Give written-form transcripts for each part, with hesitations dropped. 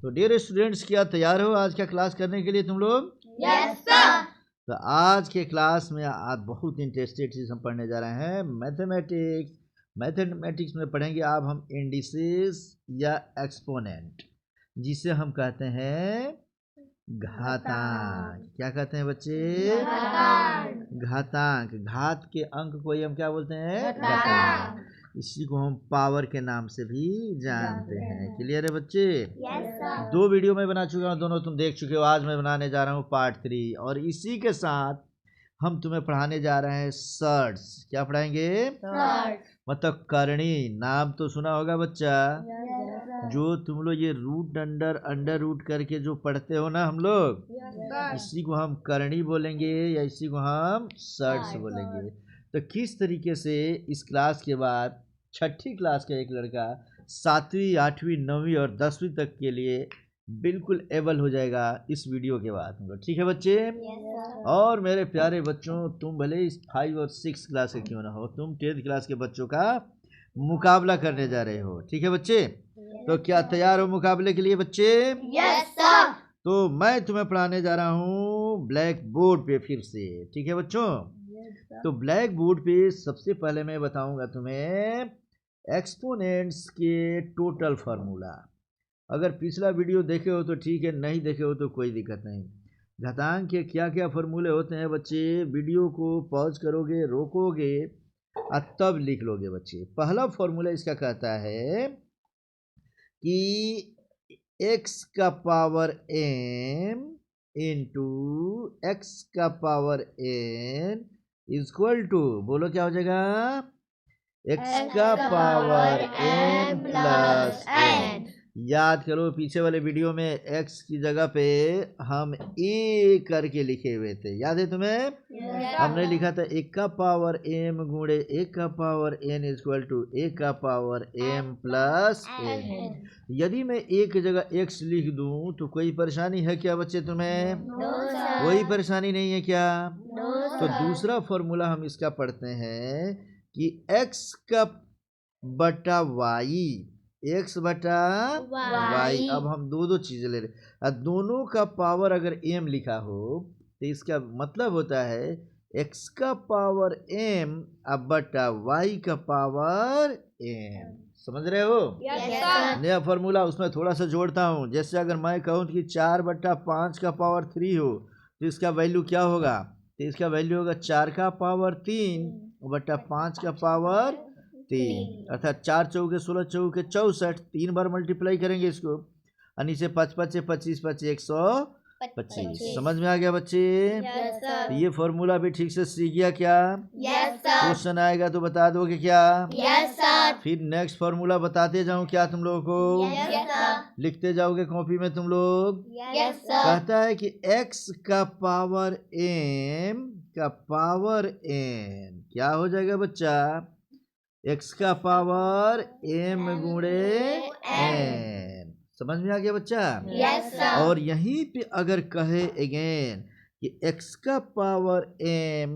तो dear students, क्या तैयार हो आज का क्लास करने के लिए तुम लोग? Yes sir. तो आज के क्लास में आज बहुत इंटरेस्टेड चीज़ हम पढ़ने जा रहे हैं, मैथमेटिक्स। मैथमेटिक्स में पढ़ेंगे आप हम इंडिसेस या एक्सपोनेंट, जिसे हम कहते हैं घातांक। क्या कहते हैं बच्चे? घातांक। घात के अंक को ही हम क्या बोलते हैं? घातांक। इसी को हम पावर के नाम से भी जानते हैं। क्लियर है बच्चे? Yes sir. 2 वीडियो मैं बना चुका हूँ, दोनों तुम देख चुके हो। आज मैं बनाने जा रहा हूँ पार्ट 3, और इसी के साथ हम तुम्हें पढ़ाने जा रहे हैं सर्ट्स। क्या पढ़ाएंगे? मतलब करनी। नाम तो सुना होगा बच्चा, जो तुम लोग ये रूट अंडर रूट करके जो पढ़ते हो ना हम लोग, इसी को हम करनी बोलेंगे या इसी को हम सर्ट्स बोलेंगे। तो किस तरीके से इस क्लास के बाद 6ठी क्लास का एक लड़का 7वीं 8वीं 9वीं और 10वीं तक के लिए बिल्कुल एबल हो जाएगा इस वीडियो के बाद हम लोग। ठीक है बच्चे? और मेरे प्यारे बच्चों, तुम भले इस 5 और 6 क्लास के क्यों ना हो, तुम 10th क्लास के बच्चों का मुकाबला करने जा रहे हो। ठीक है बच्चे? तो क्या तैयार हो मुकाबले के लिए बच्चे? Yes sir. तो मैं तुम्हें पढ़ाने जा रहा हूँ ब्लैक बोर्ड पे फिर से। ठीक है बच्चों? तो ब्लैक बोर्ड पे सबसे पहले मैं बताऊंगा तुम्हें एक्सपोनेंट्स के टोटल फार्मूला। अगर पिछला वीडियो देखे हो तो ठीक है, नहीं देखे हो तो कोई दिक्कत नहीं। घातांक के क्या क्या फार्मूले होते हैं बच्चे, वीडियो को पॉज करोगे, रोकोगे और तब लिख लोगे बच्चे। पहला फार्मूला इसका कहता है कि x का पावर m इंटू एक्स का पावर n इक्वल टू, बोलो क्या हो जाएगा? x का पावर m प्लस n। याद करो, पीछे वाले वीडियो में x की जगह पे हम a करके लिखे हुए थे, याद है तुम्हें? हमने लिखा था 1 का पावर m गुणे 1 का पावर n इक्वल टू 1 का पावर m प्लस n। यदि मैं a की जगह x लिख दूं तो कोई परेशानी है क्या बच्चे तुम्हें? कोई परेशानी नहीं है क्या? तो दूसरा फॉर्मूला हम इसका पढ़ते हैं कि x का बटा y, x बटा y। अब हम दो चीजें ले रहे, दोनों का पावर अगर m लिखा हो तो इसका मतलब होता है x का पावर m अब बटा y का पावर m। समझ रहे हो? नया फॉर्मूला, उसमें थोड़ा सा जोड़ता हूँ। जैसे अगर मैं कहूँ कि 4/5 का पावर 3 हो तो इसका वैल्यू क्या होगा? तो इसका वैल्यू होगा 4 का पावर 3 बटा 5 का पावर 3, अर्थात 4 चौके 16 चौके 64। 3 बार मल्टीप्लाई करेंगे इसको, और नीचे 5 5 25 25 125। समझ में आ गया बच्चे? तो ये फॉर्मूला भी ठीक से सीख गया क्या? क्वेश्चन आएगा तो बता दोगे क्या? फिर नेक्स्ट फॉर्मूला बताते जाऊं क्या तुम लोगों को? लिखते जाओगे कॉपी में तुम लोग? कहता है कि x का पावर m का पावर n क्या हो जाएगा बच्चा? x का पावर m गुणे n। समझ में आ गया बच्चा? और यहीं पे अगर कहे अगेन कि x का पावर m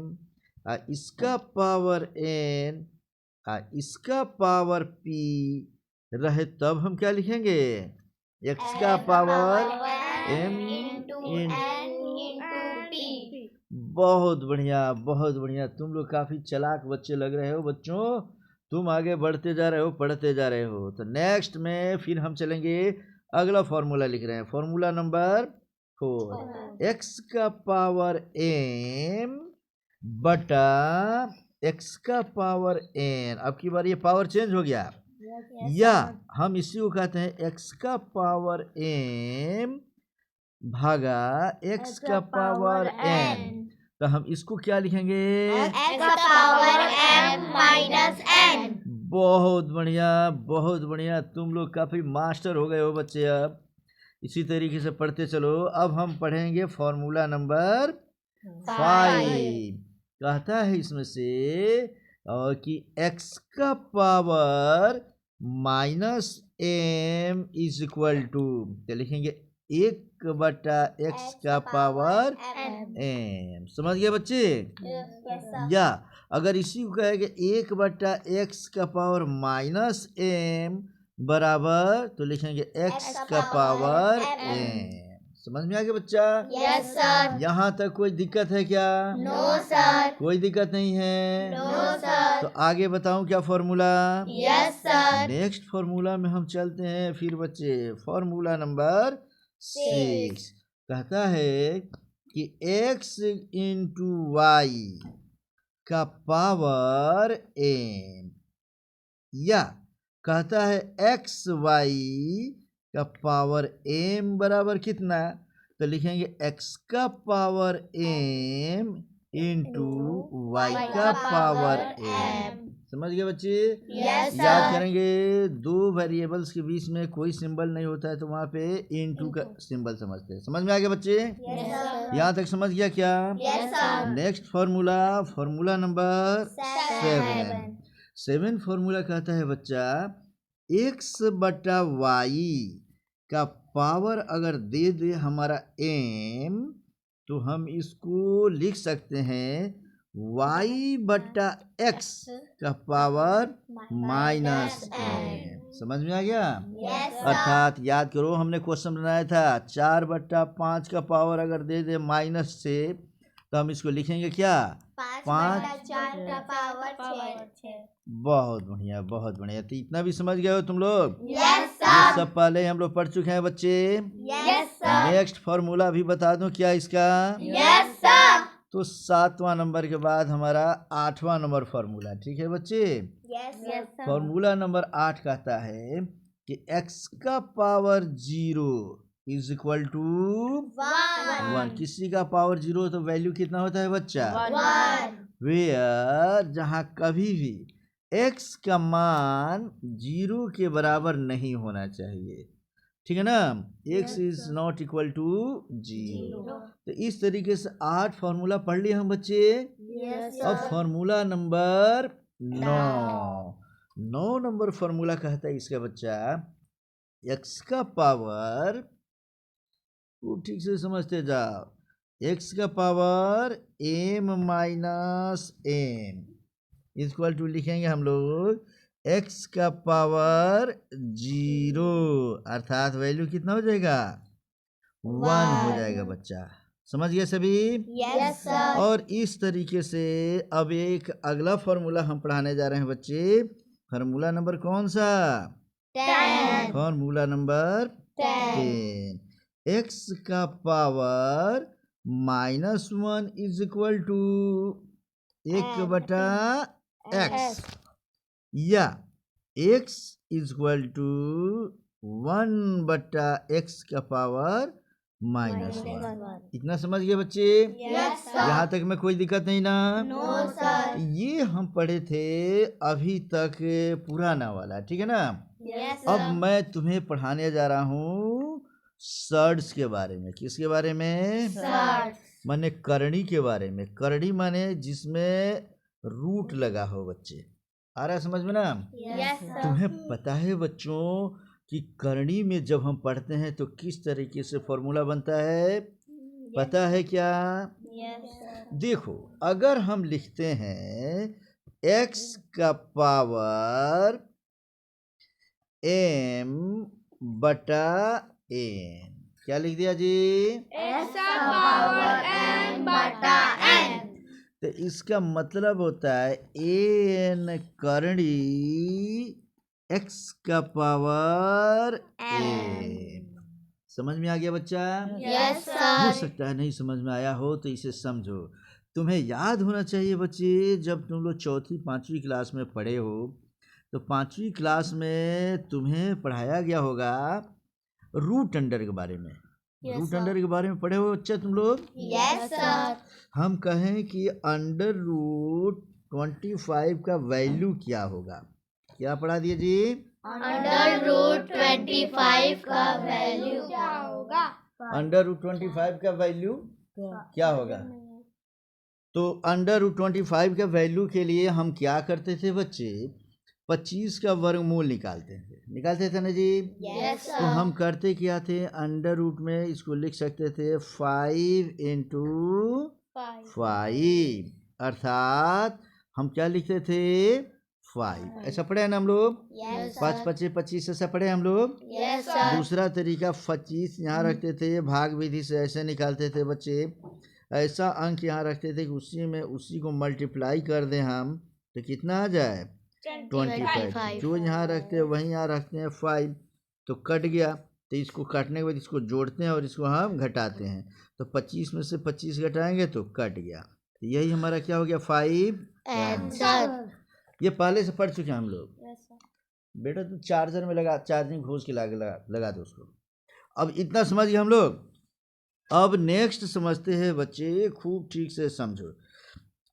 इसका पावर n इसका पावर p रहे, तब हम क्या लिखेंगे? x का पावर m बहुत बढ़िया, बहुत बढ़िया। तुम लोग काफी चालाक बच्चे लग रहे हो बच्चों। तुम आगे बढ़ते जा रहे हो, पढ़ते जा रहे हो। तो नेक्स्ट में फिर हम चलेंगे, अगला फॉर्मूला लिख रहे हैं, फॉर्मूला नंबर 4। x का पावर m बटा x का पावर n। अब की बार ये पावर चेंज हो गया, या हम इसी को कहते हैं x का पावर m भागा x का पावर n। तो हम इसको क्या लिखेंगे? x का पावर m माइनस n। बहुत बढ़िया, बहुत बढ़िया। तुम लोग काफी मास्टर हो गए हो बच्चे। अब इसी तरीके से पढ़ते चलो। अब हम पढ़ेंगे फॉर्मूला नंबर 5। कहता है इसमें से कि x का power minus m is equal to, क्या लिखेंगे? 1/x का पावर m। समझ गए बच्चे? या अगर इसी को कहेंगे 1/x का पावर माइनस m बराबर तो लिखेंगे x का पावर m। समझ में आ गया बच्चा? Yes sir. यहाँ तक कोई दिक्कत है क्या? No sir. कोई दिक्कत नहीं है? No sir. तो आगे बताऊं क्या formula? Yes sir. Next formula में हम चलते हैं फिर बच्चे। फॉर्मूला नंबर 6 कहता है कि x इंटू वाई का पावर m, या कहता है एक्स वाई का पावर m बराबर कितना? तो लिखेंगे x का पावर m इंटू वाई का पावर m। समझ गए बच्चे? Yes sir. याद करेंगे दो वेरिएबल्स के बीच में कोई सिंबल नहीं होता है तो वहाँ पे इनटू का सिंबल समझते हैं। समझ में आ गया बच्चे? Yes sir. यहाँ तक समझ गया क्या? Yes sir. Next formula, formula number 7 formula कहता है बच्चा x बटा वाई का पावर अगर दे दे हमारा m तो हम इसको लिख सकते हैं y बटा x का पावर माइनस m। समझ में आ गया? यस अर्थात याद करो हमने क्वेश्चन बनाया था 4/5 का पावर अगर दे दे माइनस से तो हम इसको लिखेंगे क्या? 5/4 का पावर 6। बहुत बढ़िया बहुत बढ़िया। तो इतना भी समझ गए हो तुम लोग? यस ये सर। सब पहले हम लोग पढ़ चुके हैं बच्चे। Yes sir. नेक्स्ट फॉर्मूला भी बता दूं क्या इसका? Yes sir. तो 7वां नंबर के बाद हमारा 8वां नंबर फॉर्मूला। ठीक है बच्चे? Yes sir. फॉर्मूला नंबर 8 कहता है कि x का पावर 0 इज इक्वल टू 1। किसी का पावर 0 तो वैल्यू कितना होता है बच्चा? 1। वेयर जहाँ कभी भी x का मान 0 के बराबर नहीं होना चाहिए। ठीक है ना? x is not equal to 0। तो इस तरीके से 8 फॉर्मूला पढ़ लिए हम बच्चे। यस अब फॉर्मूला नंबर 9 नंबर फॉर्मूला कहता है इसका बच्चा x का पावर, ठीक से समझते जाओ, x का power m minus m equal to लिखेंगे हम लोग x का पावर 0 अर्थात वैल्यू कितना हो जाएगा? 1 हो जाएगा बच्चा। समझ गए सभी? Yes sir. और इस तरीके से अब एक अगला फॉर्मूला हम पढ़ाने जा रहे हैं बच्चे। फॉर्मूला नंबर कौन सा? 10। Formula number 10। x का power -1 is equal to 1/x, या x is equal to 1/x का पावर -1। इतना समझ गए बच्चे? Yes sir. यहाँ तक में कोई दिक्कत नहीं ना? No sir. ये हम पढ़े थे अभी तक पुराना वाला। ठीक है ना? यस अब मैं तुम्हें पढ़ाने जा रहा हूँ सर्ड्स के बारे में। किसके बारे में? सर। माने करणी के बारे में। करणी माने जिसमें रूट लगा हो बच्चे। आ रहा है समझ में ना? Yes sir. तुम्हें पता है बच्चों कि करणी में जब हम पढ़ते हैं तो किस तरीके से फॉर्मूला बनता है? पता है क्या? Yes sir. देखो अगर हम लिखते हैं x का पावर m बटा n, क्या लिख दिया जी? x का पावर m बटा n। तो इसका मतलब होता है an करणी x का पावर m। समझ में आ गया बच्चा? यस हो सर। सकता है नहीं समझ में आया हो तो इसे समझो। तुम्हें याद होना चाहिए बच्चे जब तुम लोग 4वीं 5वीं क्लास में पढ़े हो तो 5वीं क्लास में तुम्हें पढ़ाया गया होगा रूट अंडर के बारे में। रूट अंडर के बारे में पढ़े हो बच्चा तुम लोग? Yes sir. हम कहें कि अंडर रूट 25 का वैल्यू क्या होगा? क्या पढ़ा दिए जी? अंडर रूट 25 का वैल्यू क्या होगा? अंडर रूट 25 का वैल्यू क्या होगा? तो अंडर रूट 25 का वैल्यू के लिए हम क्या करते थे बच्चे? 25 का वर्गमूल निकालते थे ना जी? यस तो हम करते क्या थे? अंडर रूट में इसको लिख सकते थे 5 इंटू 5, अर्थात हम क्या लिखते थे? 5। ऐसा पढ़े हैं ना हम लोग? Yes, 5 sir. 5 25 ऐसा पढ़े हम लोग? Yes, sir. दूसरा तरीका 25 यहाँ रखते थे, भाग विधि से ऐसे निकालते थे बच्चे। ऐसा अंक यहाँ रखते थे कि उसी को मल्टीप्लाई कर दें हम तो कितना आ जाए? 25। जो यहाँ रखते हैं वहीं यहाँ रखते हैं 5, तो कट गया। तो इसको काटने के बाद इसको जोड़ते हैं और इसको हम घटाते हैं, तो 25 में से 25 घटाएंगे तो कट गया। तो यही हमारा क्या हो गया? 5 Answer. ये पहले से पढ़ चुके हैं हम लोग। Yes, sir. बेटा तू चार्जर में लगा, चार्जिंग घोष के लगा दो उसको। अब इतना समझ गए हम लोग। अब नेक्स्ट समझते हैं बच्चे, खूब ठीक से समझो।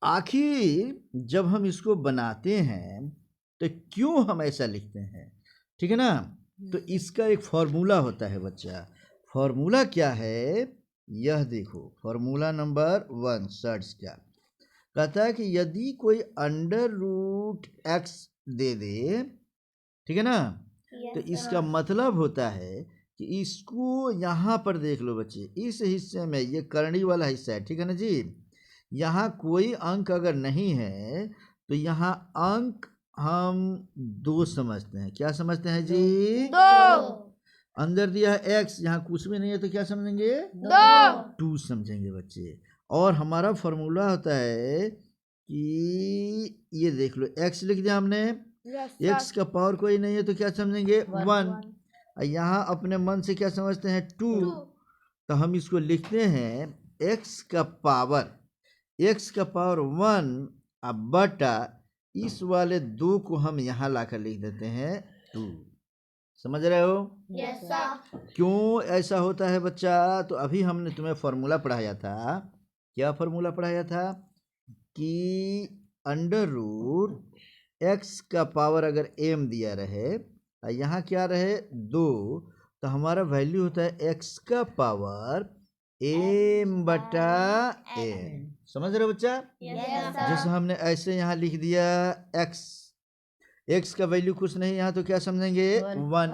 आखिर जब हम इसको बनाते हैं तो क्यों हम ऐसा लिखते हैं, ठीक है ना? तो इसका एक फॉर्मूला होता है बच्चा। फॉर्मूला क्या है? यह देखो, फॉर्मूला नंबर 1 सर्च क्या कहता है कि यदि कोई अंडर रूट x दे दे, ठीक है ना, तो इसका मतलब होता है कि इसको यहाँ पर देख लो बच्चे, इस हिस्से में, ये करनी वाला हिस्सा है, ठीक है ना जी, यहाँ कोई अंक अगर नहीं है तो यहाँ अंक हम 2 समझते हैं। क्या समझते हैं जी? 2. अंदर दिया है x, यहाँ कुछ भी नहीं है तो क्या समझेंगे? 2 समझेंगे बच्चे। और हमारा फॉर्मूला होता है कि ये देख लो, x लिख दिया हमने, x का पावर कोई नहीं है तो क्या समझेंगे? 1। यहाँ अपने मन से क्या समझते हैं? 2। तो हम इसको लिखते हैं x का पावर 1 अब बटा इस वाले 2 को हम यहाँ लाकर लिख देते हैं 2। समझ रहे हो? Yes, sir. क्यों ऐसा होता है बच्चा? तो अभी हमने तुम्हें फॉर्मूला पढ़ाया था। क्या फॉर्मूला पढ़ाया था? कि अंडर रूट x का पावर अगर m दिया रहे और यहाँ क्या रहे 2, तो हमारा वैल्यू होता है x का पावर m बटा n। समझ रहे हो बच्चा? Yes, sir. जैसे हमने ऐसे यहाँ लिख दिया x का वैल्यू कुछ नहीं यहाँ तो क्या समझेंगे? 1।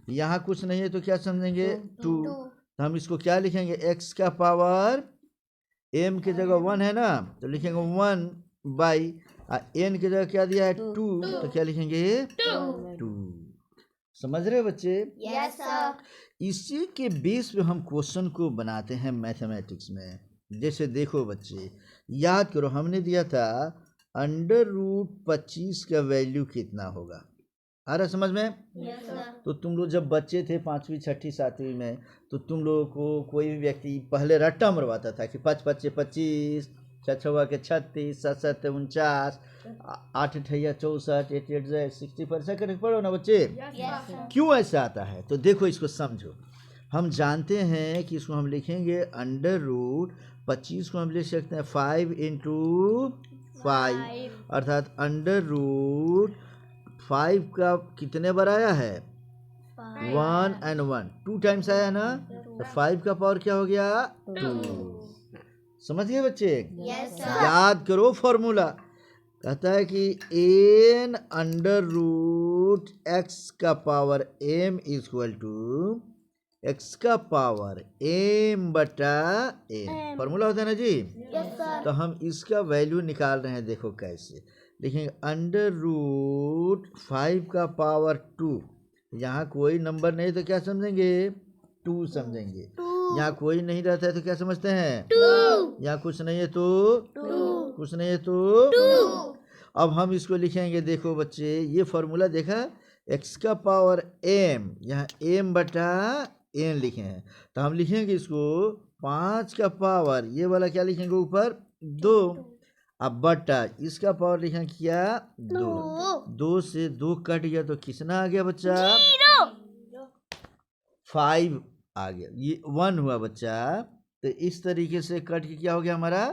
यहाँ कुछ नहीं है तो क्या समझेंगे? 2। तो हम इसको क्या लिखेंगे? x का पावर m की जगह 1 है ना, तो लिखेंगे 1 बाई n की जगह क्या दिया है? 2, तो क्या लिखेंगे? 2। समझ रहे हो बच्चे? Yes, sir. इसी के बेस पे हम क्वेश्चन को बनाते हैं मैथमेटिक्स में। जैसे देखो बच्चे, याद करो, हमने दिया था अंडर रूट 25 का वैल्यू कितना होगा। आ रहा समझ में? Yes, sir. तो तुम लोग जब बच्चे थे 5वीं 6ठी 7वीं में, तो तुम लोगों को कोई भी व्यक्ति पहले रट्टा मरवाता था कि 5 5 25, 6 6 के 36, 7 7 49, 8 8 64, 8 8 60 पर ऐसा करके पढ़ो ना बच्चे। Yes, sir. क्यों ऐसा आता है? तो देखो इसको समझो। हम जानते हैं कि इसको हम लिखेंगे अंडर रूट 25 को हम लिख सकते हैं 5 × 5, अर्थात अंडर रूट 5 का कितने बार आया है? 1 and 1, 2 टाइम्स आया ना, तो 5 का पावर क्या हो गया? 2। समझ गए बच्चे? Yes, sir. याद करो फॉर्मूला। कहता है कि n अंडर रूट x का power m equal to x का पावर m बटा n। फॉर्मूला होता है ना जी? Yes, sir. तो हम इसका वैल्यू निकाल रहे हैं। देखो कैसे लिखेंगे? अंडर रूट 5 का पावर 2, यहाँ कोई नंबर नहीं तो क्या समझेंगे? 2 समझेंगे। यहाँ कोई नहीं रहता है तो क्या समझते हैं? 2. यहाँ कुछ नहीं है तो 2. कुछ नहीं है तो 2. अब हम इसको लिखेंगे। देखो बच्चे, ये फॉर्मूला देखा, x का पावर m, यहाँ m बटा n लिखे हैं, तो हम लिखेंगे इसको 5 का पावर, ये वाला क्या लिखेंगे ऊपर? 2। अब बटा इसका पावर लिखेंगे क्या? 2। 2 से 2 कट गया तो कितना आ गया बच्चा? 5 आ गया। ये 1 हुआ बच्चा। तो इस तरीके से कट के क्या हो गया हमारा?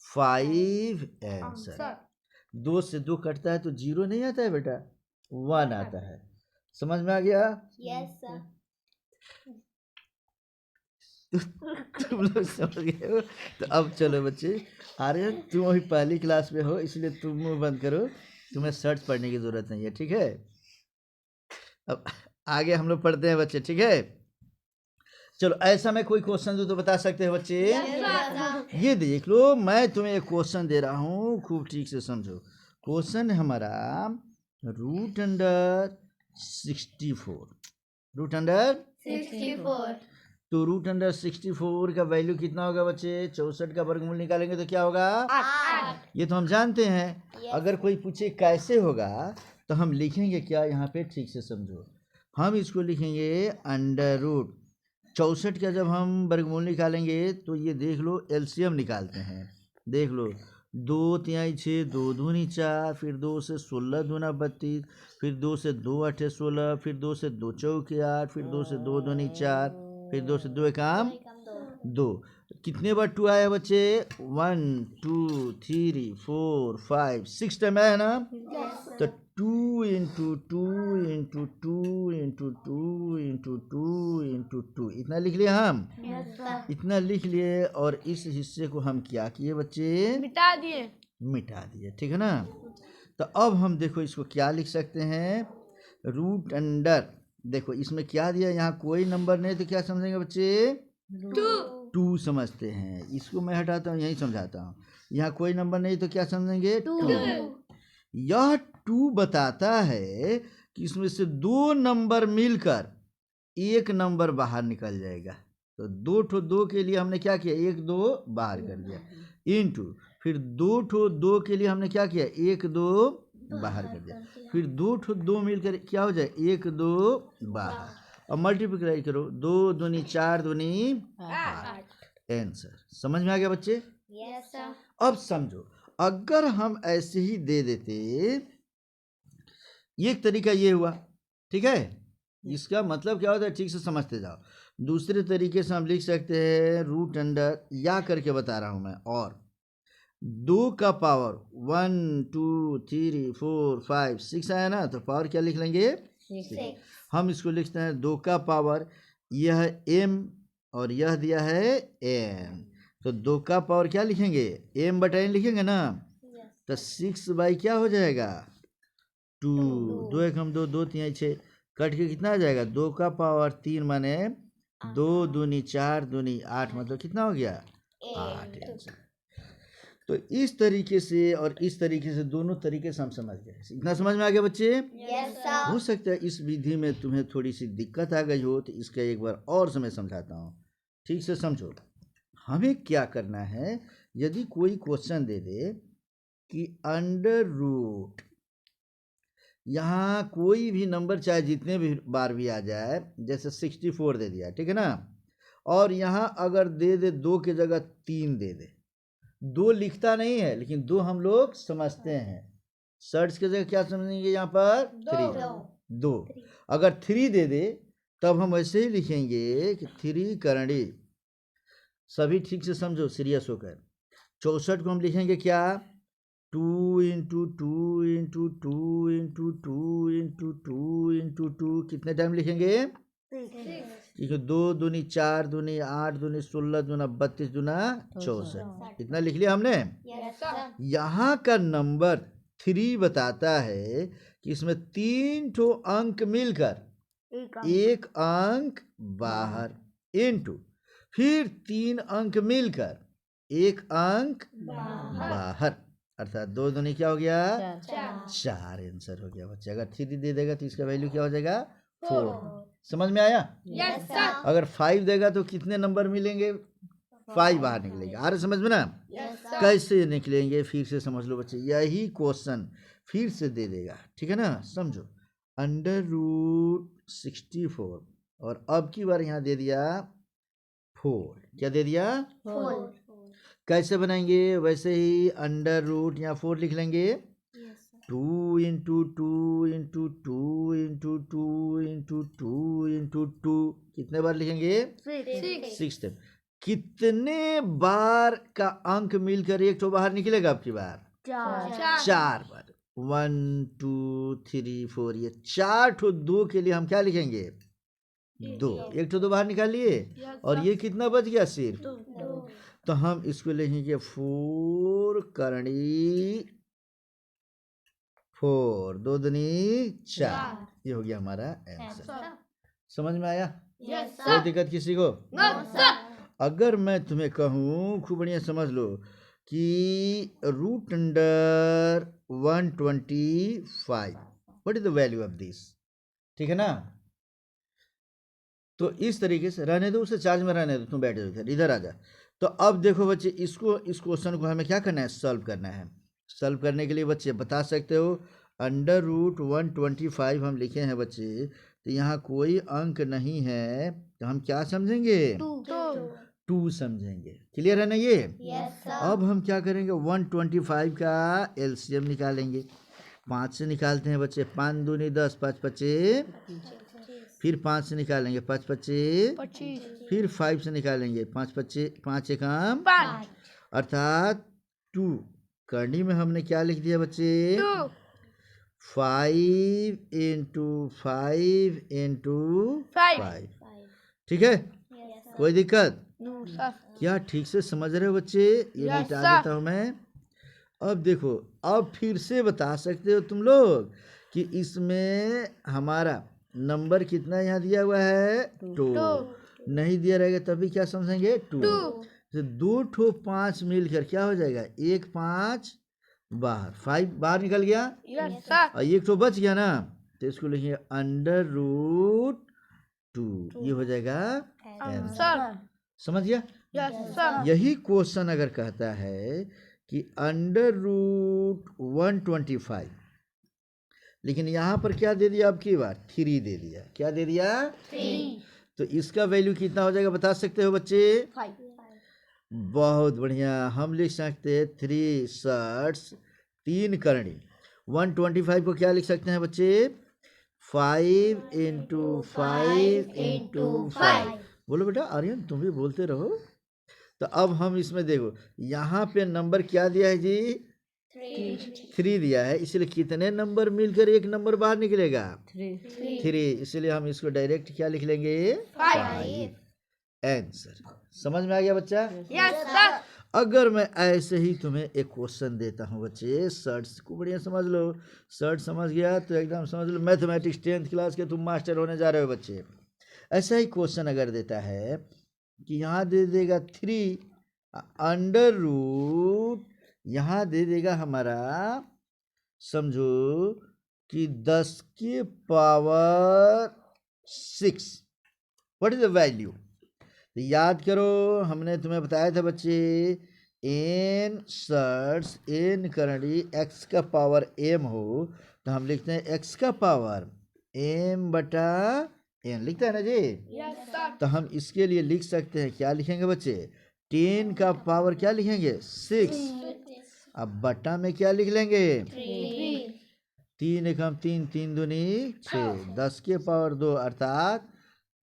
5 आंसर। 2 से 2 कटता है तो 0 नहीं आता है बेटा, 1 आता है। समझ में आ गया? Yes, sir. तुम लोग समझ गए हो? तो अब चलो बच्चे, अरे तुम अभी पहली क्लास में हो इसलिए तुम मुंह बंद करो, तुम्हें सर्च पढ़ने की जरूरत नहीं है, ठीक है? अब आगे हम लोग पढ़ते हैं बच्चे, ठीक है? चलो, ऐसा मैं कोई क्वेश्चन दो तो बता सकते हैं बच्चे? ये देख लो, मैं तुम्हें एक क्वेश्चन दे रहा हूँ, खूब ठीक से समझो। क्वेश्चन हमारा रूट अंडर 64, रूट अंडर 64. तो रूट अंडर 64 का वैल्यू कितना होगा बच्चे? 64 का वर्गमूल निकालेंगे तो क्या होगा? 8. ये तो हम जानते हैं। अगर कोई पूछे कैसे होगा तो हम लिखेंगे क्या यहाँ पे, ठीक से समझो। हम इसको लिखेंगे अंडर रूट 64 का जब हम वर्गमूल निकालेंगे तो ये देख लो एलसीएम निकालते हैं। देख लो 2 तिहाई 6, 2 दूनी 4, फिर 2 से 16 दूना 32, फिर 2 से 2 अठे 16, फिर 2 से 2 चौके 8, फिर 2 से 2 दूनी 4, फिर 2 से 2 काम 2। कितने बार 2 आया बच्चे? 1 2 3 4 5 6 टाइम आया ना। तो 2 into 2 into 2 into 2 into 2 into 2 इतना लिख लिया हम। इतना लिख लिए और इस हिस्से को हम क्या किए बच्चे? मिटा दिए. मिटा दिए, ठीक है ना। तो अब हम देखो इसको क्या लिख सकते हैं? रूट अंडर, देखो इसमें क्या दिया, यहाँ कोई नंबर नहीं तो क्या समझेंगे बच्चे? 2 समझते हैं। इसको मैं हटाता हूँ, यही समझाता हूँ। यहाँ कोई नंबर नहीं तो क्या समझेंगे? 2। यह 2 बताता है कि इसमें से 2 नंबर मिलकर एक नंबर बाहर निकल जाएगा। तो 2 ठो 2 के लिए हमने क्या किया? 1 2 बाहर कर दिया, इनटू फिर 2 ठो 2 के लिए हमने क्या किया? 1 2 बाहर कर दिया, फिर 2 ठो 2 मिलकर क्या हो जाए? 1 2 बाहर। अब मल्टीप्लाई करो, 2 दूनी 4 दूनी 8। आंसर समझ में आ गया बच्चे? Yes, sir. अब समझो, अगर हम ऐसे ही दे देते, एक तरीका ये हुआ, ठीक है। इसका मतलब क्या होता है ठीक से समझते जाओ। दूसरे तरीके से हम लिख सकते हैं रूट अंडर, या करके बता रहा हूं मैं, और 2 का पावर 1 2 3 4 5 6 आया ना, तो पावर क्या लिख लेंगे? 6। हम इसको लिखते हैं 2 का पावर, यह m और यह दिया है n, तो 2 का पावर क्या लिखेंगे? m बटा n लिखेंगे ना। तो 6 बाई क्या हो जाएगा? 2। 2 एक हम 2 2 3 6 कट के कितना आ जाएगा? 2 का पावर 3 माने 2 दूनी 4 दूनी 8, मतलब कितना हो गया? 8 आंसर। तो इस तरीके से और इस तरीके से, दोनों तरीके से हम समझ गए। इतना समझ में आ गया बच्चे? Yes, sir. हो सकता है इस विधि में तुम्हें थोड़ी सी दिक्कत आ गई हो, तो इसका एक बार और समय समझाता हूँ, ठीक से समझो। हमें क्या करना है, यदि कोई क्वेश्चन दे दे कि अंडर रूट, यहाँ कोई भी नंबर चाहे जितने भी बार भी आ जाए, जैसे 64 दे दिया, ठीक है ना, और यहाँ अगर दे दे 2 की जगह 3 दे दे, 2 लिखता नहीं है लेकिन 2 हम लोग समझते हैं। सर्च की जगह क्या समझेंगे यहाँ पर? 3 2। अगर 3 दे दे तब हम ऐसे ही लिखेंगे कि 3 करणी, सभी ठीक से समझो सीरियस होकर। 64 को हम लिखेंगे क्या? 2 into 2 into 2 into 2 into 2 into 2, कितने टाइम लिखेंगे? 6। 2 दूनी 4 दूनी 8 दूनी 16 दूना 32 दूना 64, इतना लिख लिया हमने। Yes, sir. यहाँ का नंबर 3 बताता है कि इसमें 3 ठो अंक मिलकर एक अंक बाहर, इनटू फिर 3 अंक मिलकर एक अंक बाहर, अर्थात 2 दूनी क्या हो गया? 4 आंसर हो गया बच्चे। अगर 3 दे देगा तो इसका वैल्यू क्या हो जाएगा? 4। समझ में आया? Yes, sir. अगर 5 देगा तो कितने नंबर मिलेंगे? 5 बाहर निकलेंगे। आ रहे समझ में ना? Yes, sir. कैसे निकलेंगे फिर से समझ लो बच्चे, यही क्वेश्चन फिर से दे देगा, ठीक है ना। समझो, अंडर रूट 64 और अब की बार यहाँ दे दिया 4, क्या दे दिया? 4. कैसे बनाएंगे? वैसे ही अंडर रूट यहाँ 4 लिख लेंगे, 2 into 2 into 2 into 2 into 2 into 2, कितने बार लिखेंगे? 6 टाइम। कितने बार का अंक मिलकर एक तो बाहर निकलेगा आपकी बार? 4 बार। 1 2 3 4, ये 4 ठो 2 के लिए हम क्या लिखेंगे? 2। एक तो 2 बाहर निकाल लिए, और ये कितना बच गया? सिर्फ 2। तो हम इसको लिखेंगे 4 करणी 4, 2 दूनी 4, ये हो गया हमारा आंसर। समझ में आया? Yes, कोई sir. दिक्कत किसी को? No, sir. अगर मैं तुम्हें कहूँ, खूब बढ़िया समझ लो, कि root under 125, what is the value of this, ठीक है ना। तो इस तरीके से रहने दो, उसे चार्ज में रहने दो, तुम बैठ जाओ इधर आ जा। तो अब देखो बच्चे, इसको इस क्वेश्चन को हमें क्या करना है, सॉल्व करना है। सॉल्व करने के लिए बच्चे बता सकते हो √125 हम लिखे हैं बच्चे, तो यहाँ कोई अंक नहीं है, तो हम क्या समझेंगे, 2 समझेंगे। क्लियर है ना ये। Yes, sir. अब हम क्या करेंगे, 125 का एलसीएम निकालेंगे। 5 से निकालते हैं बच्चे, 5 दूनी 10, 5 पच्चे, फिर 5 से निकालेंगे, 5 पच्चे, फिर 5 से निकालेंगे, 5 पच्चे, 5 एकम, अर्थात 2। करनी में हमने क्या लिख दिया बच्चे, 5 × 5 × 5। ठीक है, कोई दिक्कत, क्या ठीक से समझ रहे हो बच्चे, ये मिटा देता हूँ मैं। अब देखो, अब फिर से बता सकते हो तुम लोग कि इसमें हमारा नंबर कितना यहाँ दिया हुआ है, 2। नहीं दिया रहेगा तभी क्या समझेंगे, 2। तो 2 ठो 5 मिलकर क्या हो जाएगा, 1 5 बाहर, 5 बाहर निकल गया, और 1 ठो बच गया ना, तो इसको लिखेंगे √2। ये हो जाएगा आंसर। समझ गया। यही क्वेश्चन अगर कहता है कि √125, लेकिन यहाँ पर क्या दे दिया, अब की बार 3 दे दिया, क्या दे दिया, 3। तो इसका वैल्यू कितना हो जाएगा बता सकते हो बच्चे, 5। बहुत बढ़िया, हम लिख सकते हैं 3 शर्ट्स 3 करनी। 125 को क्या लिख सकते हैं बच्चे, 5 × 5 × 5। बोलो बेटा, आर्यन तुम भी बोलते रहो। तो अब हम इसमें देखो, यहाँ पे नंबर क्या दिया है जी, 3 दिया है, इसलिए कितने नंबर मिलकर एक नंबर बाहर निकलेगा, 3। इसलिए हम इसको डायरेक्ट क्या लिख लेंगे, 5। आंसर। समझ में आ गया बच्चा। अगर मैं ऐसे ही तुम्हें एक क्वेश्चन देता हूँ बच्चे, शर्ट्स को बढ़िया समझ लो, शर्ट समझ गया तो एकदम समझ लो मैथमेटिक्स 10th क्लास के तुम मास्टर होने जा रहे हो बच्चे। ऐसा ही क्वेश्चन अगर देता है कि यहाँ दे देगा 3 √ यहाँ दे देगा हमारा, समझो कि 10 की power 6, what is the value. तो याद करो, हमने तुम्हें बताया था बच्चे, n शर्ट्स n करंडी x का पावर m हो, तो हम लिखते हैं x का पावर m/n, लिखते हैं ना जी। तो हम इसके लिए लिख सकते हैं, क्या लिखेंगे बच्चे, 10 का पावर क्या लिखेंगे, 6। अब बटा में क्या लिख लेंगे, 3 एकम 3, 3 दूनी 6, 10 के पावर 2, अर्थात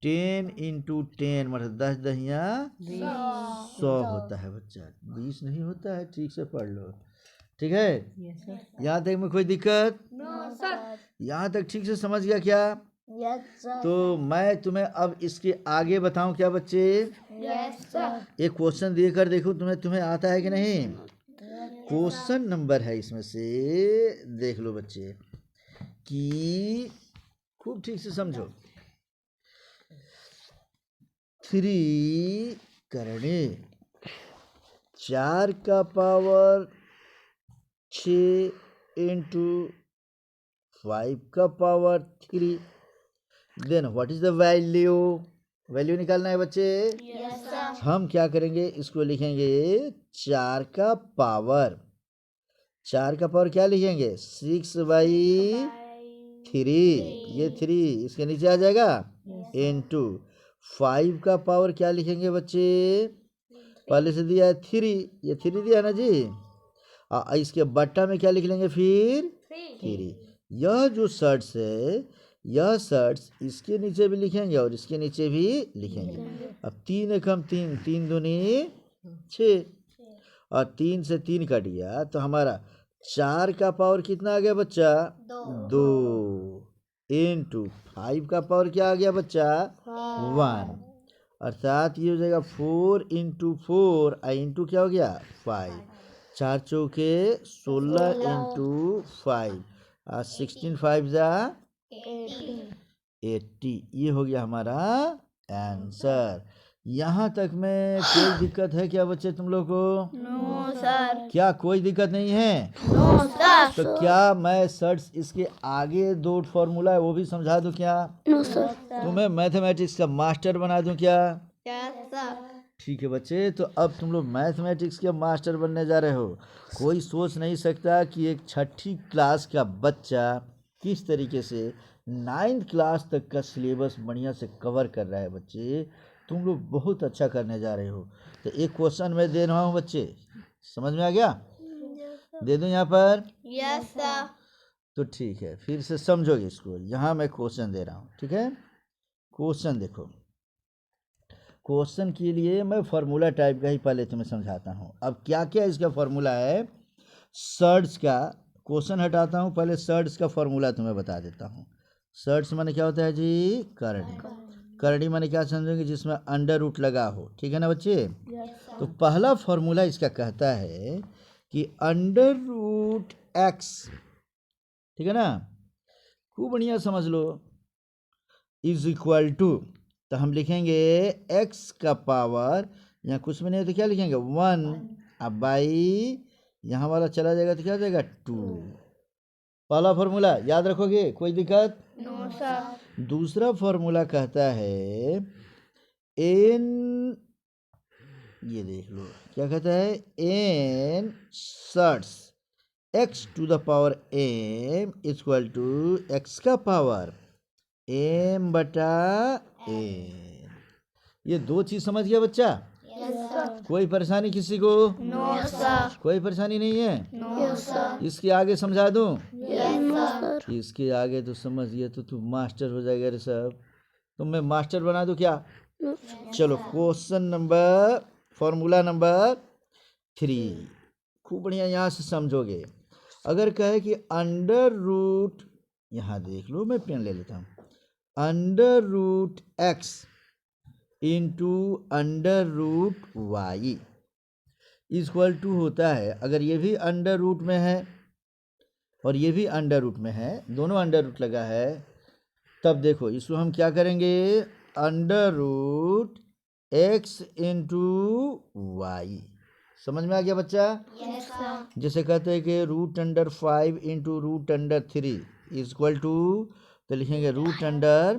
10 × 10 मतलब 10 दहिया 100 होता है बच्चा, 20 नहीं होता है। ठीक से पढ़ लो, ठीक है। यहाँ तक में कोई दिक्कत, यहाँ तक ठीक से समझ गया क्या। तो मैं तुम्हें अब इसके आगे बताऊं क्या बच्चे, एक क्वेश्चन देकर देखो तुम्हें आता है कि नहीं। क्वेश्चन नंबर है इसमें से, देख लो बच्चे कि खूब ठीक से समझो। 3 करने 4 का पावर 6 × 5 का power 3, then what is the value, value निकालना है बच्चे। हम क्या करेंगे, इसको लिखेंगे 4 का पावर, 4 का पावर क्या लिखेंगे, 6/3, ये 3 इसके नीचे आ जाएगा, × 5 का पावर क्या लिखेंगे बच्चे, पहले से दिया है 3, ये 3 दिया ना जी, इसके बट्टा में क्या लिख लेंगे फिर 3। यह जो शर्ट्स है, यह शर्ट्स इसके नीचे भी लिखेंगे और इसके नीचे भी लिखेंगे। अब 3 एकम 3, 3 दूनी 6, और 3 से 3 कट गया, तो हमारा 4 का पावर कितना आ गया बच्चा, 2 × 5 का पावर क्या आ गया बच्चा, 1, अर्थात ये हो जाएगा 4 × 4, इंटू क्या हो गया 5, 4 चौके 16 × 5, 16 5 जा 80, ये हो गया हमारा आंसर। यहाँ तक में कोई दिक्कत है क्या बच्चे तुम लोग को? No sir. क्या कोई दिक्कत नहीं है? No sir. तो क्या मैं सर्च इसके आगे दो फॉर्मूला है वो भी समझा दूं क्या? No sir. तुम्हें मैथमेटिक्स का मास्टर बना दूं क्या? Yes sir. ठीक है बच्चे, तो अब तुम लोग मैथमेटिक्स के मास्टर बनने जा रहे हो। कोई सोच नहीं सकता कि एक छठी क्लास का बच्चा किस तरीके से 9th क्लास तक का सिलेबस बढ़िया से कवर कर रहा है। बच्चे तुम लोग बहुत अच्छा करने जा रहे हो। तो एक क्वेश्चन मैं दे रहा हूँ बच्चे, समझ में आ गया? दे दूँ यहाँ पर? Yes sir. तो ठीक है, फिर से समझोगे इसको। यहाँ मैं क्वेश्चन दे रहा हूँ, ठीक है? क्वेश्चन देखो, क्वेश्चन के लिए मैं फार्मूला टाइप का ही पहले तुम्हें समझाता हूँ। अब क्या क्या इसका फार्मूला है, सर्च का क्वेश्चन हटाता हूँ, पहले सर्च का फार्मूला तुम्हें बता देता हूँ। सर्च माने क्या होता है जी? करणी। करणी माने क्या समझोगे? जिसमें अंडर रूट लगा हो, ठीक है ना बच्चे? तो पहला फार्मूला इसका कहता है कि अंडर रूट एक्स, ठीक है ना, खूब बढ़िया समझ लो, इज इक्वल टू, तो हम लिखेंगे एक्स का पावर, यहाँ कुछ भी नहीं है तो क्या लिखेंगे? 1, अब बाई यहाँ वाला चला जाएगा तो क्या हो जाएगा? 2। पहला फार्मूला याद रखोगे? कोई दिक्कत? No sir. दूसरा फार्मूला कहता है एन, ये देख लो क्या कहता है, n surds x to the power m equal to x का पावर एम बटा एन। ये दो चीज समझ गया बच्चा? Yes sir. कोई परेशानी किसी को? No sir. कोई परेशानी नहीं है? No sir. इसके आगे समझा दूं? Yes sir. इसके आगे तो समझ गया तो तू मास्टर हो जाएगा रे सब। तो मैं मास्टर बना दूं क्या? चलो क्वेश्चन नंबर, फॉर्मूला नंबर 3, खूब बढ़िया यहाँ से समझोगे। अगर कहे कि अंडर रूट, यहाँ देख लो मैं पेन ले लेता हूँ, under root x into under root y equal to होता है, अगर ये भी अंडर रूट में है और ये भी अंडर रूट में है, दोनों अंडर रूट लगा है, तब देखो इसको हम क्या करेंगे? Under root x into y. समझ में आ गया बच्चा? Yes sir. जैसे कहते हैं कि root under 5 into root under 3 equal to, तो लिखेंगे रूट अंडर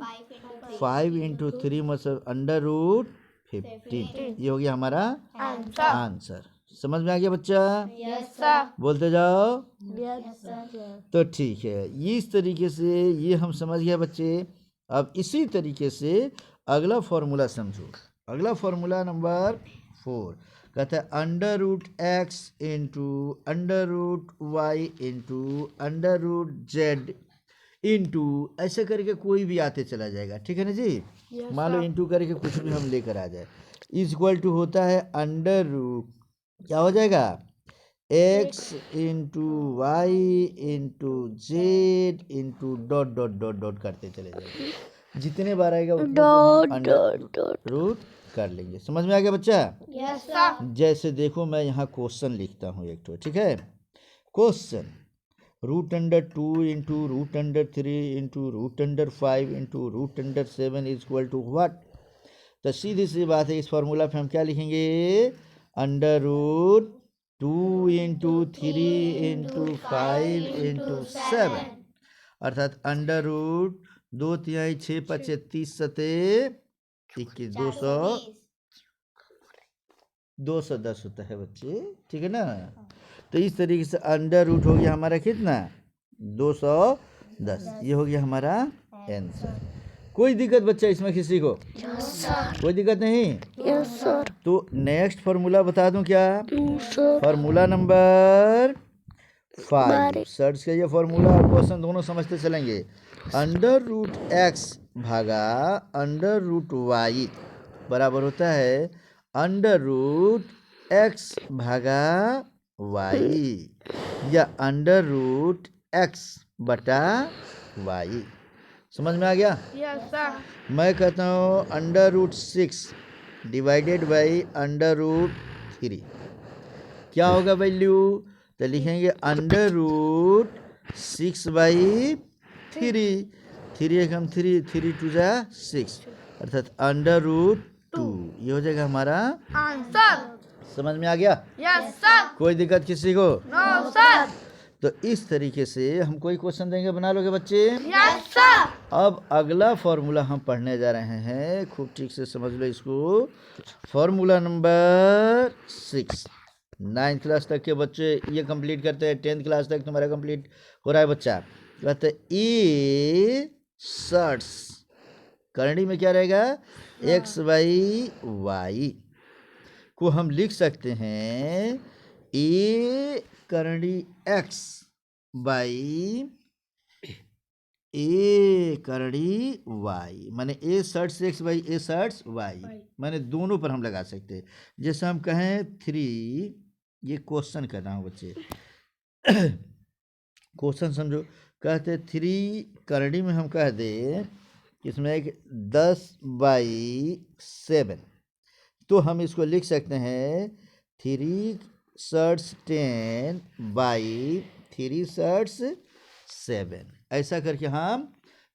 5 इंटू 3 मतलब अंडर रूट 15। ये हो गया हमारा आंसर। समझ में आ गया बच्चा? Yes sir. बोलते जाओ। Yes sir. तो ठीक है, इस तरीके से ये हम समझ गए बच्चे। अब इसी तरीके से अगला फॉर्मूला समझो। अगला फॉर्मूला नंबर 4 कहता है under root x into under root y into under root z into, ऐसे करके कोई भी आते चला जाएगा, ठीक है ना जी? मान लो इंटू करके कुछ भी हम लेकर आ जाए, इक्वल टू होता है अंडर रूट, क्या हो जाएगा? X into y into z into dot dot dot dot करते चले जाएंगे। जितने बार आएगा उतने को हम अंडर रूट कर लेंगे। समझ में आ गया बच्चा? Yes sir. जैसे देखो मैं यहाँ क्वेश्चन लिखता हूँ एक तो, ठीक है? Question root under 2 into root under 3 into root under 5 into root under 7 equal to what? तो सीधी सी बात है, इस फॉर्मूला पे हम क्या लिखेंगे? Under root 2 into 3 into 5 into 7, अर्थात अंडर रूट 2 तिहाई 6 पचे 30 सते 21, 210 होता है बच्चे, ठीक है ना? तो इस तरीके से अंडर रूट हो गया हमारा कितना? 210। ये हो गया हमारा आंसर। कोई दिक्कत बच्चा इसमें किसी को? कोई दिक्कत नहीं? Yes sir. तो नेक्स्ट फार्मूला बता दूं क्या? फार्मूला नंबर 5, सर्च का ये फार्मूला और क्वेश्चन दोनों समझते चलेंगे। अंडर रूट एक्स भागा अंडर रूट वाई बराबर होता है अंडर रूट एक्स भागा वाई या अंडर रूट एक्स बटा वाई। समझ में आ गया? Yes sir. मैं कहता हूँ under root 6 divided by under root 3 क्या होगा वैल्यू? तो लिखेंगे under root 6 by 3, 3 Ekam 3, 3 to जा 6, अर्थात अंडर रूट 2। ये हो जाएगा हमारा आंसर। समझ में आ गया? Yes sir. कोई दिक्कत किसी को? No sir. तो इस तरीके से हम कोई क्वेश्चन देंगे, बना लोगे बच्चे? Yes sir. अब अगला फॉर्मूला हम पढ़ने जा रहे हैं, खूब ठीक से समझ लो इसको। Formula number 6। 9th क्लास तक के बच्चे ये कंप्लीट करते हैं, 10th क्लास तक तुम्हारा कंप्लीट हो रहा है बच्चा। कहते हैं ए शर्ट्स, करंडी में क्या रहेगा? एक्स बाई वाई को हम लिख सकते हैं ए करंडी एक्स बाई ए करड़ी वाई, माने ए शर्ट्स एक्स बाई ए शर्ट्स वाई, माने दोनों पर हम लगा सकते हैं। जैसे हम कहें 3, ये क्वेश्चन कर रहा हूँ बच्चे, क्वेश्चन समझो। कहते 3 करड़ी में हम कह दे इसमें एक 10 बाई 7, तो हम इसको लिख सकते हैं 3 शर्ट्स 10 बाई 3 शर्ट्स 7, ऐसा करके हम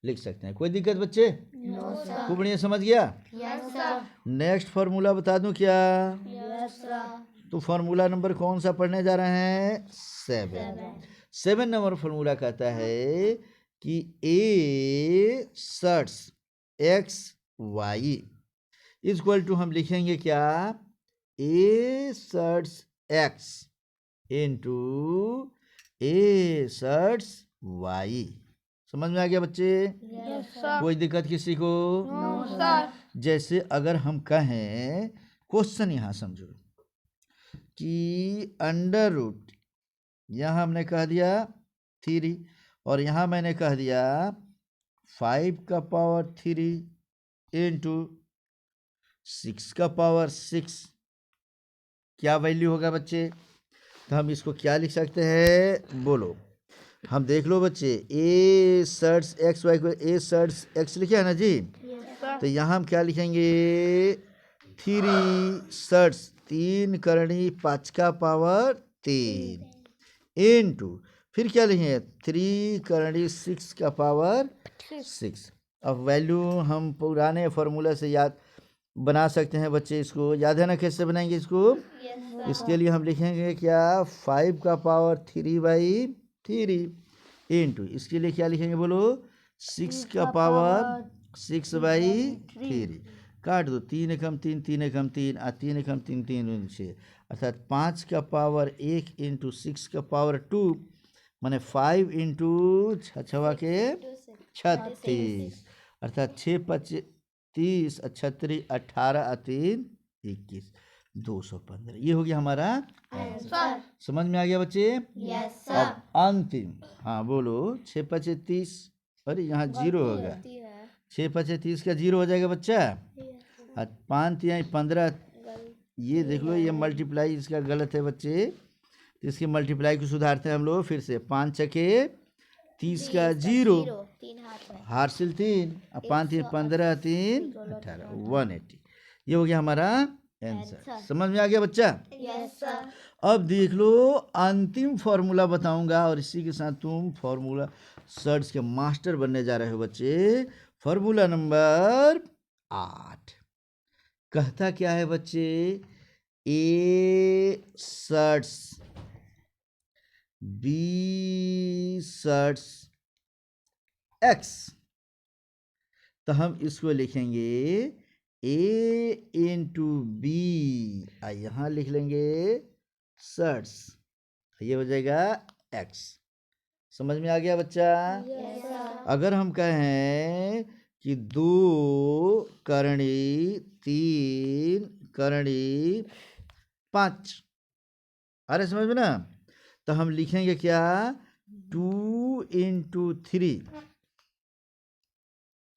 लिख सकते हैं। कोई दिक्कत बच्चे? No sir. खूब बढ़िया समझ गया? Yes sir. नेक्स्ट फार्मूला बता दूं क्या? Yes sir. तो फार्मूला नंबर कौन सा पढ़ने जा रहे हैं? 7 नंबर फार्मूला कहता है कि ए शर्ट्स एक्स वाई इक्वल टू हम लिखेंगे क्या? ए शर्ट्स एक्स इंटू ए शर्ट्स वाई। समझ में आ गया बच्चे? Yes sir. कोई दिक्कत किसी को? No sir. जैसे अगर हम कहें, क्वेश्चन यहाँ समझो कि अंडर रूट, यहाँ हमने कह दिया 3 और यहाँ मैंने कह दिया 5 का पावर 3 इंटू 6 का पावर 6, क्या वैल्यू होगा बच्चे? तो हम इसको क्या लिख सकते हैं बोलो? हम देख लो बच्चे, ए शर्ट्स एक्स वाई को ए शर्ट्स एक्स लिखे है ना जी, तो यहाँ हम क्या लिखेंगे? 3 शर्ट्स 3 करनी 5 का पावर 3 इंटू फिर क्या लिखेंगे? 3 करनी 6 का पावर 6। अब वैल्यू हम पुराने फार्मूला से याद बना सकते हैं बच्चे, इसको याद है ना कैसे बनाएंगे इसको? इसके लिए हम लिखेंगे क्या? 5 का पावर 3 बाई 3 इंटू इसके लिए क्या लिखेंगे बोलो? 6 का पावर 6 बाई 3, काट दो, 3 एकम 3 3 एकम 3 और 3 एकम 3 3 6, अर्थात 5 का पावर 1 इंटू 6 का पावर 2, माने 5 इंटू 6 के 36, अर्थात 6 5 30 36 18 और 3 21, 215। ये हो गया हमारा आंसर। समझ में आ गया बच्चे? Yes sir. अब अंतिम, हाँ बोलो, 6 5 30, अरे यहाँ 0 होगा, 6 5 30 का 0 हो जाएगा बच्चा, और 5 3 15, ये देख लो ये मल्टीप्लाई इसका गलत है बच्चे, तो इसके मल्टीप्लाई को सुधारते हैं हम लोग फिर से। 5 छके 30 का 0, हासिल 3, और 5 3 15 3 18, 180। ये हो गया हमारा आंसर। समझ में आ गया बच्चा? Yes sir. अब देख लो अंतिम फार्मूला बताऊंगा, और इसी के साथ तुम फार्मूला सर्च के मास्टर बनने जा रहे हो बच्चे। फार्मूला नंबर 8 कहता क्या है बच्चे? ए सर्ट्स बी सर्ट्स एक्स, तो हम इसको लिखेंगे ए इंटू बी, यहाँ लिख लेंगे सर्ट्स, ये हो जाएगा एक्स। समझ में आ गया बच्चा? Yes sir. अगर हम कहें कि 2 करणी 3 करणी 5, अरे समझ में ना, तो हम लिखेंगे क्या? 2 इंटू 3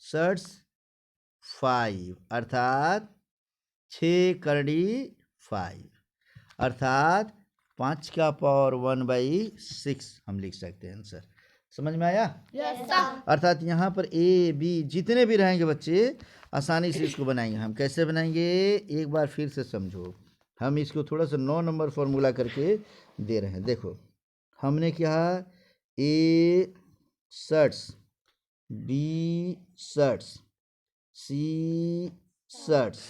शर्ट्स 5, अर्थात 6 करड़ी 5, अर्थात 5 का पावर 1/6 हम लिख सकते हैं आंसर। समझ में आया? Yes sir. अर्थात यहाँ पर ए बी जितने भी रहेंगे बच्चे आसानी से इसको बनाएंगे। हम कैसे बनाएंगे एक बार फिर से समझो। हम इसको थोड़ा सा 9 नंबर फॉर्मूला करके दे रहे हैं। देखो हमने क्या, A shirts B shirts C shirts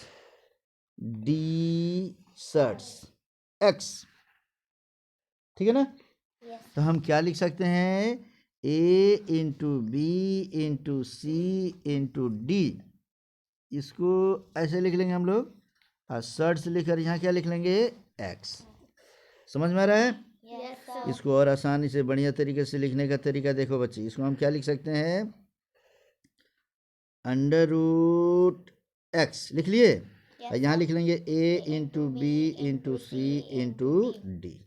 D shirts x, ठीक है ना। तो हम क्या लिख सकते हैं, ए इंटू बी इंटू सी इंटू डी, इसको ऐसे लिख लेंगे हम लोग, और सर्ट्स लिखकर यहाँ क्या लिख लेंगे, एक्स। समझ में आ रहा है। Yes, sir. इसको और आसानी से बढ़िया तरीके से लिखने का तरीका देखो बच्चे, इसको हम क्या लिख सकते हैं, अंडर रूट एक्स लिख लिए, और यहाँ लिख लेंगे ए इंटू बी इंटू सी इंटू डी।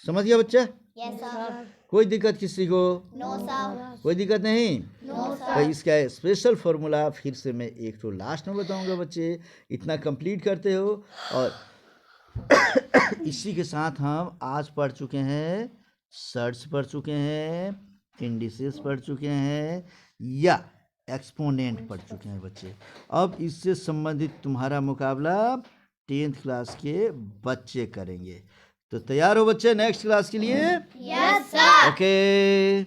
समझ गया बच्चा। Yes, sir. कोई दिक्कत किसी को, No, sir. कोई दिक्कत नहीं। No, तो sir. इसका स्पेशल फॉर्मूला फिर से मैं एक तो लास्ट में बताऊंगा बच्चे, इतना कंप्लीट करते हो। और इसी के साथ हम आज पढ़ चुके हैं, सर्ट्स पढ़ चुके हैं, इंडिसेस पढ़ चुके हैं, या एक्सपोनेंट पढ़ चुके हैं बच्चे। अब इससे संबंधित तुम्हारा मुकाबला 10th क्लास के बच्चे करेंगे। तो तैयार हो बच्चे नेक्स्ट क्लास के लिए। Yes, sir. ओके।